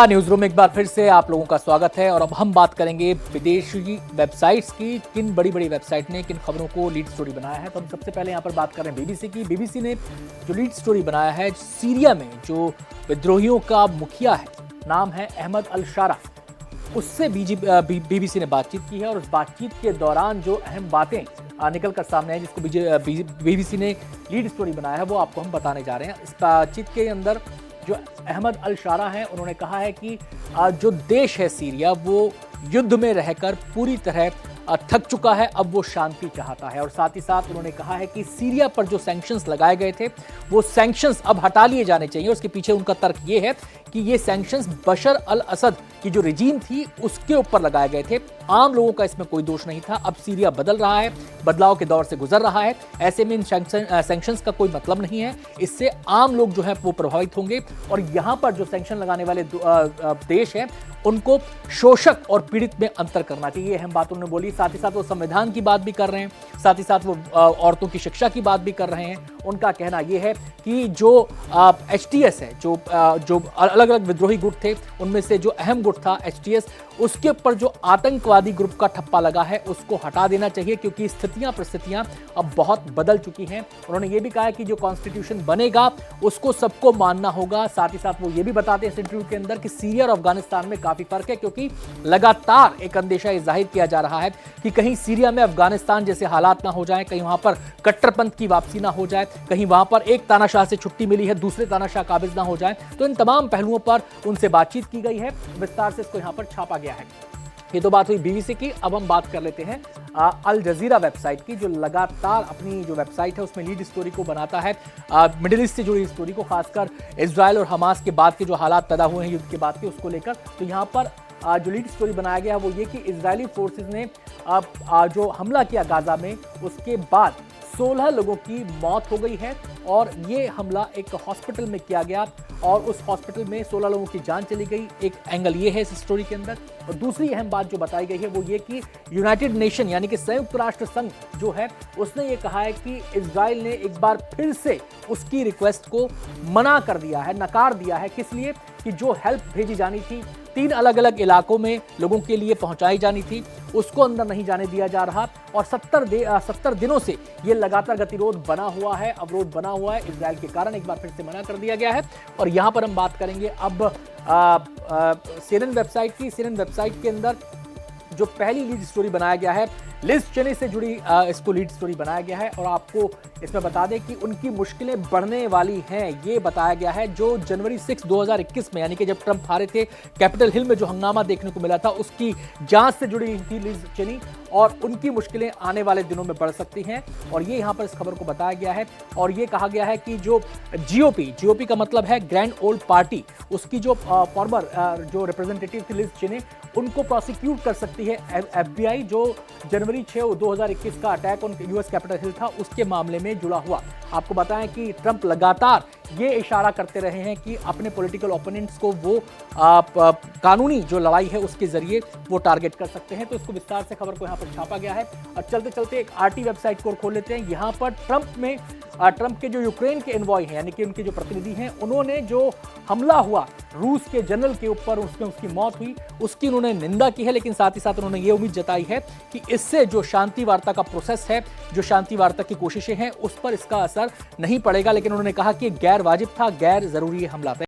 News room में एक बार फिर से आप लोगों का स्वागत है और अब हम बात करेंगे विदेशी वेबसाइट्स की। किन बड़ी बड़ी वेबसाइट ने किन खबरों को लीड स्टोरी बनाया है, तो हम सबसे पहले यहाँ पर बात कर रहे हैं बीबीसी की। बीबीसी ने जो लीड स्टोरी बनाया है, सीरिया में जो विद्रोहियों का मुखिया है, नाम है अहमद अल शारा, उससे बीबीसी ने बातचीत की है और उस बातचीत के दौरान जो अहम बातें निकल कर सामने आई, जिसको बीबीसी ने लीड स्टोरी बनाया है, वो आपको हम बताने जा रहे हैं। इस बातचीत के अंदर जो अहमद अल शारा हैं, उन्होंने कहा है कि जो देश है सीरिया, वो युद्ध में रहकर पूरी तरह थक चुका है, अब वो शांति चाहता है। और साथ ही साथ उन्होंने कहा है कि सीरिया पर जो सैंक्शंस लगाए गए थे, वो सैंक्शंस अब हटा लिए जाने चाहिए। उसके पीछे उनका तर्क ये है कि ये सैंक्शंस बशर अल असद की जो रिजीम थी उसके ऊपर लगाए गए थे, आम लोगों का इसमें कोई दोष नहीं था। अब सीरिया बदल रहा है, बदलाव के दौर से गुजर रहा है, ऐसे में इन सैंक्शंस का कोई मतलब नहीं है, इससे आम लोग जो है वो प्रभावित होंगे और यहाँ पर जो सैंक्शन लगाने वाले देश हैं उनको शोषक और पीड़ित में अंतर करना चाहिए। अहम बात उन्होंने बोली। साथ ही साथ वो संविधान की बात भी कर रहे हैं, साथ ही साथ वो औरतों की शिक्षा की बात भी कर रहे हैं। उनका कहना यह है कि जो HTS है, जो अलग अलग विद्रोही गुट थे, उनमें से जो अहम गुट था HTS, उसके ऊपर जो आतंकवादी ग्रुप का ठप्पा लगा है उसको हटा देना चाहिए, क्योंकि परिस्थितियां अब बहुत बदल चुकी हैं। उन्होंने ये भी कहा है कि जो कॉन्स्टिट्यूशन बनेगा उसको सबको मानना होगा। साथ ही साथ वो ये भी बताते हैं इस इंटरव्यू के अंदर कि सीरिया और अफगानिस्तान में काफी फर्क है, क्योंकि लगातार एक अंदेशा ये जाहिर किया जा रहा है कि कहीं सीरिया में अफगानिस्तान जैसे हालात ना हो जाए, कहीं वहां पर कट्टरपंथ की वापसी ना हो जाए, कहीं वहां पर एक तानाशाह से छुट्टी मिली है दूसरे तानाशाह काबिज ना हो जाए। तो इन तमाम पहलुओं पर उनसे बातचीत की गई है, विस्तार से इसको यहां पर छापा गया है। ये तो बात हुई बीबीसी की। अब हम बात कर लेते हैं अल जजीरा वेबसाइट की, जो लगातार अपनी जो वेबसाइट है उसमें लीड स्टोरी को बनाता है मिडिल ईस्ट से जुड़ी स्टोरी को, खासकर इजराइल और हमास के बाद के जो हालात पैदा हुए हैं युद्ध के बाद के, उसको लेकर। तो यहाँ पर जो लीड स्टोरी बनाया गया वो ये कि इजरायली फोर्सेस ने जो हमला किया गाजा में, उसके बाद 16 लोगों की मौत हो गई है और ये हमला एक हॉस्पिटल में किया गया और उस हॉस्पिटल में 16 लोगों की जान चली गई। एक एंगल ये है इस स्टोरी के अंदर। और दूसरी अहम बात जो बताई गई है वो ये कि यूनाइटेड नेशन यानी कि संयुक्त राष्ट्र संघ जो है, उसने ये कहा है कि इजराइल ने एक बार फिर से उसकी रिक्वेस्ट को मना कर दिया है, नकार दिया है। किस लिए? कि जो हेल्प भेजी जानी थी 3 अलग अलग इलाकों में लोगों के लिए पहुंचाई जानी थी, उसको अंदर नहीं जाने दिया जा रहा और 70 दिनों से ये लगातार गतिरोध बना हुआ है, अवरोध बना हुआ है इजराइल के कारण। एक बार फिर से मना कर दिया गया है। और यहाँ पर हम बात करेंगे अब CNN वेबसाइट की। CNN वेबसाइट के अंदर जो पहली लीड स्टोरी बनाया गया है, लिज चेनी से जुड़ी इसको लीड स्टोरी बनाया गया है और आपको इसमें बता दें कि उनकी मुश्किलें बढ़ने वाली हैं, ये बताया गया है। जो जनवरी 6, 2021 में, यानी कि जब ट्रंप हारे थे, कैपिटल हिल में जो हंगामा देखने को मिला था, उसकी जांच से जुड़ी थी लिज चेनी और उनकी मुश्किलें आने वाले दिनों में बढ़ सकती हैं। और ये यहाँ पर इस खबर को बताया गया है और ये कहा गया है कि जो जीओपी का मतलब है ग्रैंड ओल्ड पार्टी, उसकी जो फॉर्मर जो रिप्रेजेंटेटिव थी लिज चेनी, उनको प्रोसिक्यूट कर सकती है FBI, जो जनवरी 6, 2021 का attack on US Capitol Hill था, उसके मामले में जुड़ा हुआ। आपको बताएं कि ट्रंप लगातार ये इशारा करते रहे हैं कि अपने पॉलिटिकल ओपोनेंट्स को वो कानूनी जो लड़ाई है उसके जरिए वो टारगेट कर सकते हैं। तो इसको विस्तार से खबर को यहाँ पर छापा गया है। और चलते चलते एक RT वेबसाइट को खोल लेते हैं। यहाँ पर ट्रंप के जो यूक्रेन के एनवॉय हैं, यानी कि उनके जो प्रतिनिधि हैं, उन्होंने जो हमला हुआ रूस के जनरल के ऊपर, उसमें उसकी मौत हुई, उसकी उन्होंने निंदा की है। लेकिन साथ ही साथ उन्होंने ये उम्मीद जताई है कि इससे जो शांति वार्ता का प्रोसेस है, जो शांति वार्ता की कोशिशें हैं, उस पर इसका असर नहीं पड़ेगा। लेकिन उन्होंने कहा कि गैर वाजिब था, गैर जरूरी हमला था।